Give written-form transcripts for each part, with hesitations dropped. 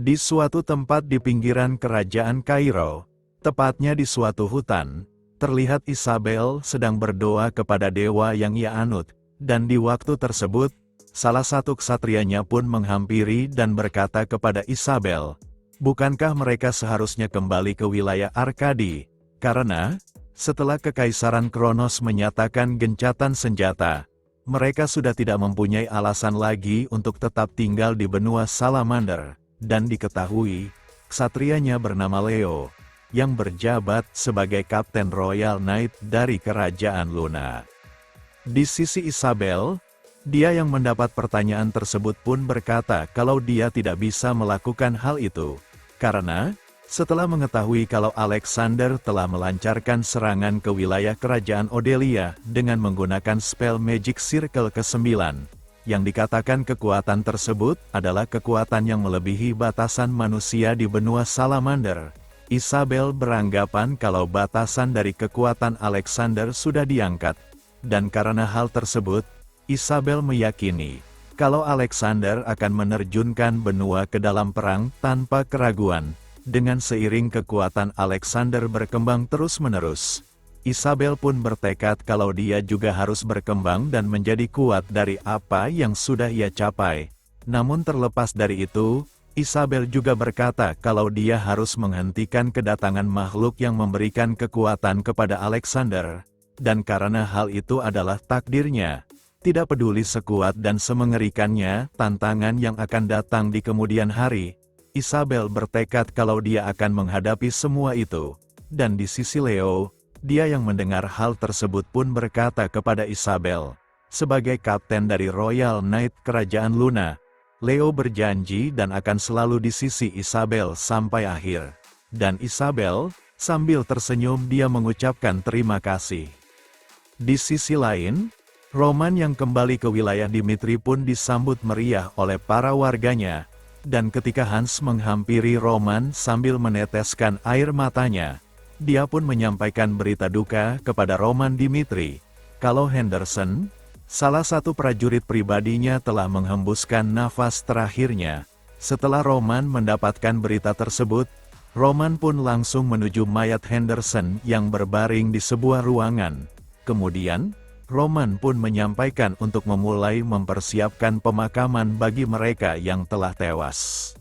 Di suatu tempat di pinggiran kerajaan Kairo, tepatnya di suatu hutan, terlihat Isabel sedang berdoa kepada dewa yang ia anut, dan di waktu tersebut, salah satu ksatrianya pun menghampiri dan berkata kepada Isabel, "Bukankah mereka seharusnya kembali ke wilayah Arkadi? Karena, setelah Kekaisaran Kronos menyatakan gencatan senjata, mereka sudah tidak mempunyai alasan lagi untuk tetap tinggal di benua Salamander." Dan diketahui, ksatrianya bernama Leo, yang berjabat sebagai Kapten Royal Knight dari Kerajaan Luna. Di sisi Isabel, dia yang mendapat pertanyaan tersebut pun berkata kalau dia tidak bisa melakukan hal itu, karena, setelah mengetahui kalau Alexander telah melancarkan serangan ke wilayah Kerajaan Odelia dengan menggunakan spell Magic Circle ke-9, yang dikatakan kekuatan tersebut adalah kekuatan yang melebihi batasan manusia di benua Salamander. Isabel beranggapan kalau batasan dari kekuatan Alexander sudah diangkat, dan karena hal tersebut, Isabel meyakini kalau Alexander akan menerjunkan benua ke dalam perang tanpa keraguan. Dengan seiring kekuatan Alexander berkembang terus-menerus, Isabel pun bertekad kalau dia juga harus berkembang dan menjadi kuat dari apa yang sudah ia capai. Namun terlepas dari itu, Isabel juga berkata kalau dia harus menghentikan kedatangan makhluk yang memberikan kekuatan kepada Alexander. Dan karena hal itu adalah takdirnya, tidak peduli sekuat dan semengerikannya tantangan yang akan datang di kemudian hari, Isabel bertekad kalau dia akan menghadapi semua itu. Dan di sisi Leo, dia yang mendengar hal tersebut pun berkata kepada Isabel, sebagai kapten dari Royal Knight Kerajaan Luna, Leo berjanji dan akan selalu di sisi Isabel sampai akhir. Dan Isabel, sambil tersenyum dia mengucapkan terima kasih. Di sisi lain, Roman yang kembali ke wilayah Dimitri pun disambut meriah oleh para warganya, dan ketika Hans menghampiri Roman sambil meneteskan air matanya, dia pun menyampaikan berita duka kepada Roman Dimitri, kalau Henderson, salah satu prajurit pribadinya telah menghembuskan nafas terakhirnya. Setelah Roman mendapatkan berita tersebut, Roman pun langsung menuju mayat Henderson yang berbaring di sebuah ruangan. Kemudian, Roman pun menyampaikan untuk memulai mempersiapkan pemakaman bagi mereka yang telah tewas.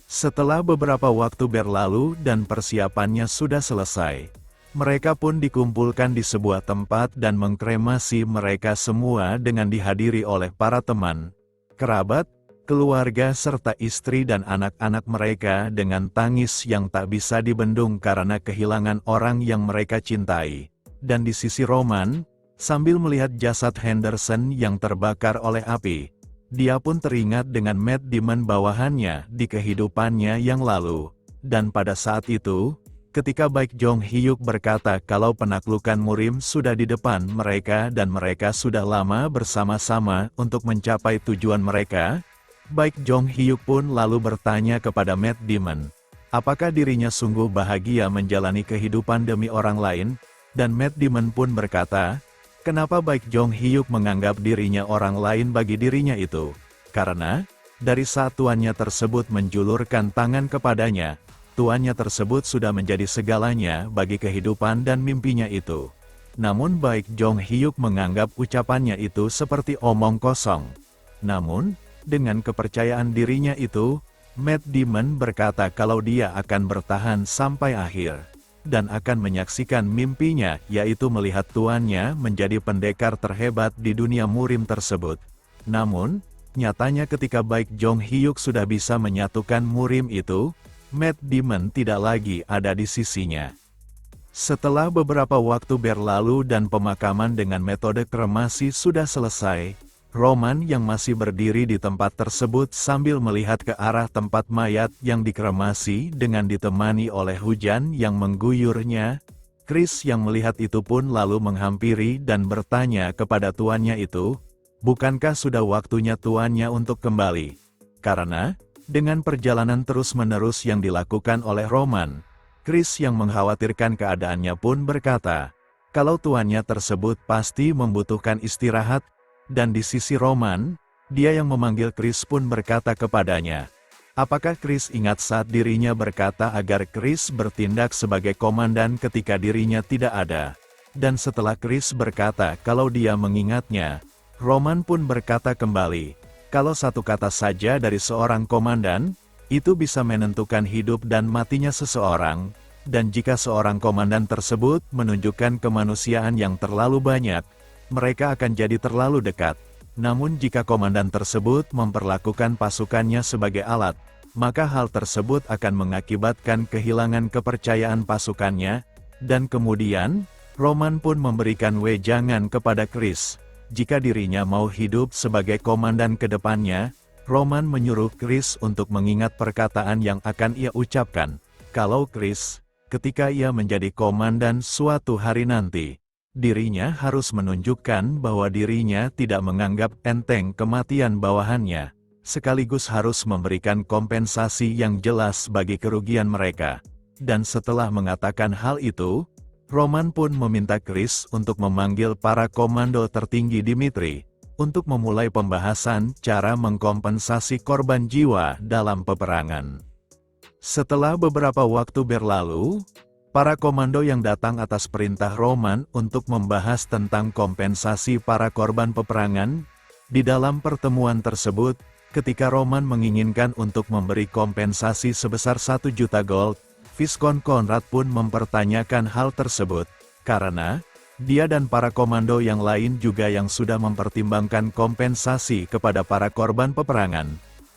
Setelah beberapa waktu berlalu dan persiapannya sudah selesai, mereka pun dikumpulkan di sebuah tempat dan mengkremasi mereka semua dengan dihadiri oleh para teman, kerabat, keluarga serta istri dan anak-anak mereka dengan tangis yang tak bisa dibendung karena kehilangan orang yang mereka cintai. Dan di sisi Roman, sambil melihat jasad Henderson yang terbakar oleh api, dia pun teringat dengan Matt Damon bawahannya di kehidupannya yang lalu. Dan pada saat itu, ketika Baek Jong Hyuk berkata kalau penaklukan Murim sudah di depan mereka dan mereka sudah lama bersama-sama untuk mencapai tujuan mereka, Baek Jong Hyuk pun lalu bertanya kepada Matt Damon, apakah dirinya sungguh bahagia menjalani kehidupan demi orang lain, dan Matt Damon pun berkata, kenapa Baek Jong Hyuk menganggap dirinya orang lain bagi dirinya itu? Karena, dari saat tuannya tersebut menjulurkan tangan kepadanya, tuannya tersebut sudah menjadi segalanya bagi kehidupan dan mimpinya itu. Namun Baek Jong Hyuk menganggap ucapannya itu seperti omong kosong. Namun, dengan kepercayaan dirinya itu, Matt Damon berkata kalau dia akan bertahan sampai akhir dan akan menyaksikan mimpinya, yaitu melihat tuannya menjadi pendekar terhebat di dunia Murim tersebut. Namun, nyatanya ketika Baek Jong Hyuk sudah bisa menyatukan Murim itu, Matt Damon tidak lagi ada di sisinya. Setelah beberapa waktu berlalu dan pemakaman dengan metode kremasi sudah selesai, Roman yang masih berdiri di tempat tersebut sambil melihat ke arah tempat mayat yang dikremasi dengan ditemani oleh hujan yang mengguyurnya. Chris yang melihat itu pun lalu menghampiri dan bertanya kepada tuannya itu, bukankah sudah waktunya tuannya untuk kembali? Karena, dengan perjalanan terus-menerus yang dilakukan oleh Roman, Chris yang mengkhawatirkan keadaannya pun berkata, kalau tuannya tersebut pasti membutuhkan istirahat. Dan di sisi Roman, dia yang memanggil Chris pun berkata kepadanya, Apakah Chris ingat saat dirinya berkata agar Chris bertindak sebagai komandan ketika dirinya tidak ada? Dan setelah Chris berkata kalau dia mengingatnya, Roman pun berkata kembali, kalau satu kata saja dari seorang komandan, itu bisa menentukan hidup dan matinya seseorang, dan jika seorang komandan tersebut menunjukkan kemanusiaan yang terlalu banyak, mereka akan jadi terlalu dekat. Namun jika komandan tersebut memperlakukan pasukannya sebagai alat, maka hal tersebut akan mengakibatkan kehilangan kepercayaan pasukannya, dan kemudian, Roman pun memberikan wejangan kepada Chris. Jika dirinya mau hidup sebagai komandan ke depannya, Roman menyuruh Chris untuk mengingat perkataan yang akan ia ucapkan. Kalau Chris, ketika ia menjadi komandan suatu hari nanti, dirinya harus menunjukkan bahwa dirinya tidak menganggap enteng kematian bawahannya, sekaligus harus memberikan kompensasi yang jelas bagi kerugian mereka. Dan setelah mengatakan hal itu, Roman pun meminta Chris untuk memanggil para komando tertinggi Dimitri, untuk memulai pembahasan cara mengkompensasi korban jiwa dalam peperangan. Setelah beberapa waktu berlalu, para komando yang datang atas perintah Roman untuk membahas tentang kompensasi para korban peperangan. Di dalam pertemuan tersebut, ketika Roman menginginkan untuk memberi kompensasi sebesar 1 juta gold, Viscount Conrad pun mempertanyakan hal tersebut, karena dia dan para komando yang lain juga yang sudah mempertimbangkan kompensasi kepada para korban peperangan.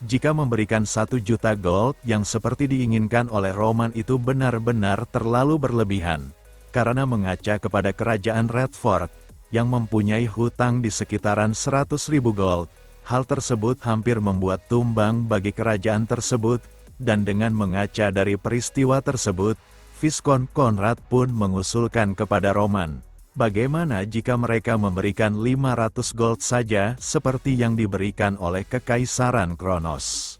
Jika memberikan 1 juta gold yang seperti diinginkan oleh Roman itu benar-benar terlalu berlebihan, karena mengaca kepada kerajaan Redford, yang mempunyai hutang di sekitaran 100.000 gold, hal tersebut hampir membuat tumbang bagi kerajaan tersebut, dan dengan mengaca dari peristiwa tersebut, Viscount Conrad pun mengusulkan kepada Roman, bagaimana jika mereka memberikan 500 gold saja seperti yang diberikan oleh Kekaisaran Kronos.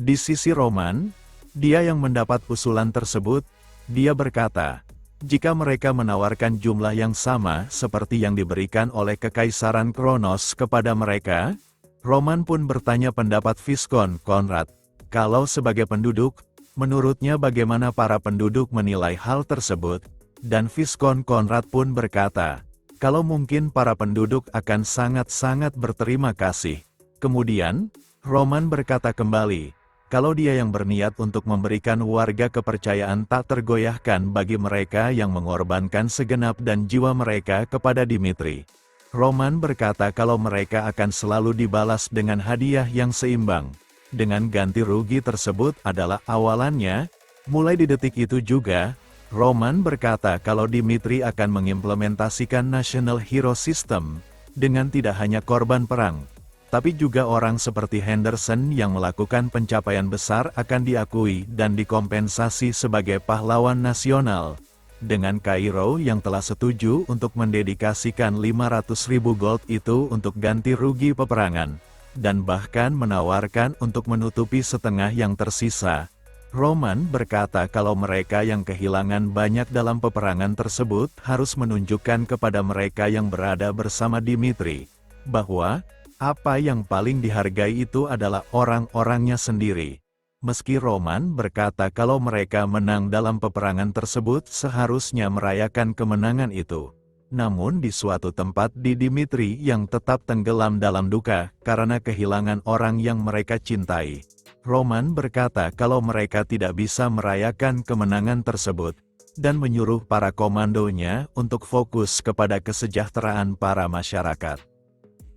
Di sisi Roman, dia yang mendapat usulan tersebut, dia berkata, jika mereka menawarkan jumlah yang sama seperti yang diberikan oleh Kekaisaran Kronos kepada mereka, Roman pun bertanya pendapat Viscount Conrad. Kalau sebagai penduduk, menurutnya bagaimana para penduduk menilai hal tersebut, dan Viscount Conrad pun berkata, kalau mungkin para penduduk akan sangat-sangat berterima kasih. Kemudian, Roman berkata kembali, kalau dia yang berniat untuk memberikan warga kepercayaan tak tergoyahkan bagi mereka yang mengorbankan segenap dan jiwa mereka kepada Dimitri. Roman berkata kalau mereka akan selalu dibalas dengan hadiah yang seimbang. Dengan ganti rugi tersebut adalah awalannya, mulai di detik itu juga, Roman berkata kalau Dimitri akan mengimplementasikan National Hero System, dengan tidak hanya korban perang, tapi juga orang seperti Henderson yang melakukan pencapaian besar akan diakui dan dikompensasi sebagai pahlawan nasional. Dengan Kairo yang telah setuju untuk mendedikasikan 500.000 gold itu untuk ganti rugi peperangan, dan bahkan menawarkan untuk menutupi setengah yang tersisa. Roman berkata kalau mereka yang kehilangan banyak dalam peperangan tersebut harus menunjukkan kepada mereka yang berada bersama Dimitri, bahwa apa yang paling dihargai itu adalah orang-orangnya sendiri. Meski Roman berkata kalau mereka menang dalam peperangan tersebut seharusnya merayakan kemenangan itu. Namun di suatu tempat di Dimitri yang tetap tenggelam dalam duka karena kehilangan orang yang mereka cintai, Roman berkata kalau mereka tidak bisa merayakan kemenangan tersebut, dan menyuruh para komandonya untuk fokus kepada kesejahteraan para masyarakat.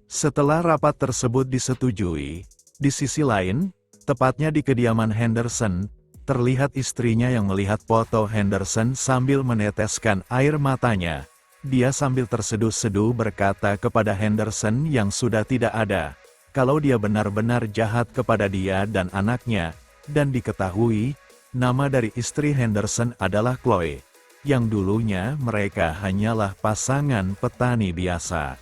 Setelah rapat tersebut disetujui, di sisi lain, tepatnya di kediaman Henderson, terlihat istrinya yang melihat foto Henderson sambil meneteskan air matanya. Dia sambil terseduh-seduh berkata kepada Henderson yang sudah tidak ada, kalau dia benar-benar jahat kepada dia dan anaknya, dan diketahui, nama dari istri Henderson adalah Chloe, yang dulunya mereka hanyalah pasangan petani biasa.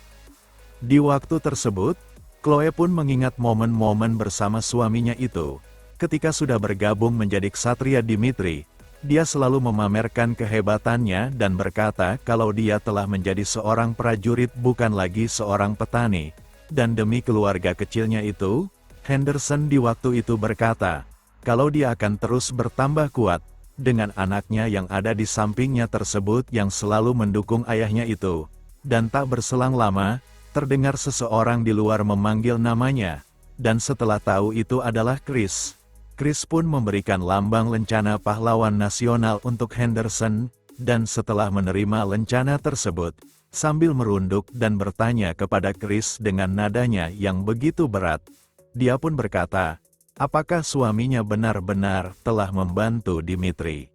Di waktu tersebut, Chloe pun mengingat momen-momen bersama suaminya itu, ketika sudah bergabung menjadi ksatria Dimitri. Dia selalu memamerkan kehebatannya dan berkata kalau dia telah menjadi seorang prajurit bukan lagi seorang petani. Dan demi keluarga kecilnya itu, Henderson di waktu itu berkata, kalau dia akan terus bertambah kuat, dengan anaknya yang ada di sampingnya tersebut yang selalu mendukung ayahnya itu. Dan tak berselang lama, terdengar seseorang di luar memanggil namanya. Dan setelah tahu itu adalah Chris, Chris pun memberikan lambang lencana pahlawan nasional untuk Henderson, dan setelah menerima lencana tersebut, sambil merunduk dan bertanya kepada Chris dengan nadanya yang begitu berat, dia pun berkata, apakah suaminya benar-benar telah membantu Dimitri?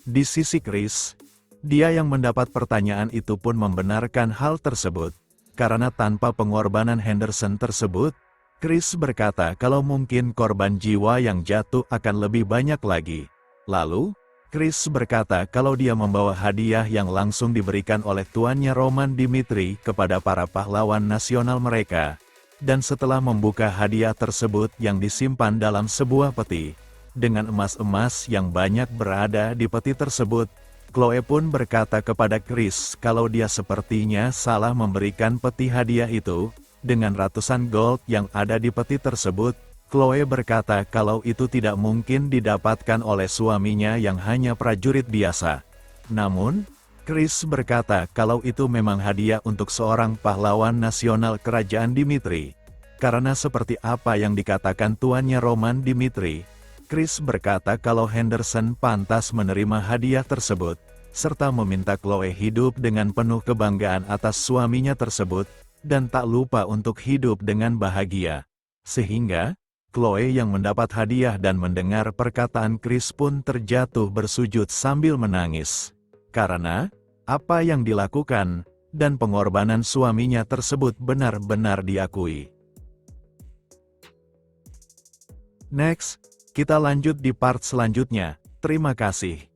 Di sisi Chris, dia yang mendapat pertanyaan itu pun membenarkan hal tersebut, karena tanpa pengorbanan Henderson tersebut, Chris berkata kalau mungkin korban jiwa yang jatuh akan lebih banyak lagi. Lalu, Chris berkata kalau dia membawa hadiah yang langsung diberikan oleh tuannya Roman Dimitri kepada para pahlawan nasional mereka. Dan setelah membuka hadiah tersebut yang disimpan dalam sebuah peti, dengan emas-emas yang banyak berada di peti tersebut, Chloe pun berkata kepada Chris kalau dia sepertinya salah memberikan peti hadiah itu. Dengan ratusan gold yang ada di peti tersebut, Chloe berkata kalau itu tidak mungkin didapatkan oleh suaminya yang hanya prajurit biasa. Namun, Chris berkata kalau itu memang hadiah untuk seorang pahlawan nasional kerajaan Dimitri. Karena seperti apa yang dikatakan tuannya Roman Dimitri, Chris berkata kalau Henderson pantas menerima hadiah tersebut, serta meminta Chloe hidup dengan penuh kebanggaan atas suaminya tersebut, dan tak lupa untuk hidup dengan bahagia. Sehingga, Chloe yang mendapat hadiah dan mendengar perkataan Chris pun terjatuh bersujud sambil menangis. Karena, apa yang dilakukan, dan pengorbanan suaminya tersebut benar-benar diakui. Next, kita lanjut di part selanjutnya. Terima kasih.